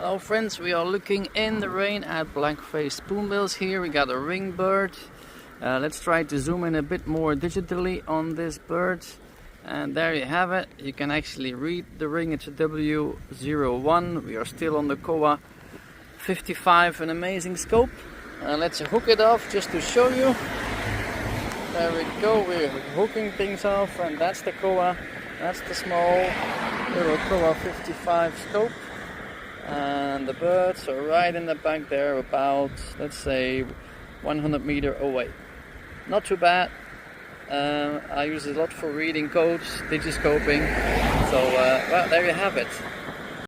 Hello friends, we are looking in the rain at black-faced spoonbills here. We got a ring bird. Let's try to zoom in a bit more digitally on this bird. And there you have it. You can actually read the ring. It's a W01. We are still on the Kowa 55, an amazing scope. Let's hook it off just to show you. There we go, we're hooking things off, and that's the Kowa. That's the small little Kowa 55 scope. And the birds are right in the back there, about, let's say, 100 meters away. Not too bad. I use it a lot for reading codes, digiscoping. So, well, there you have it.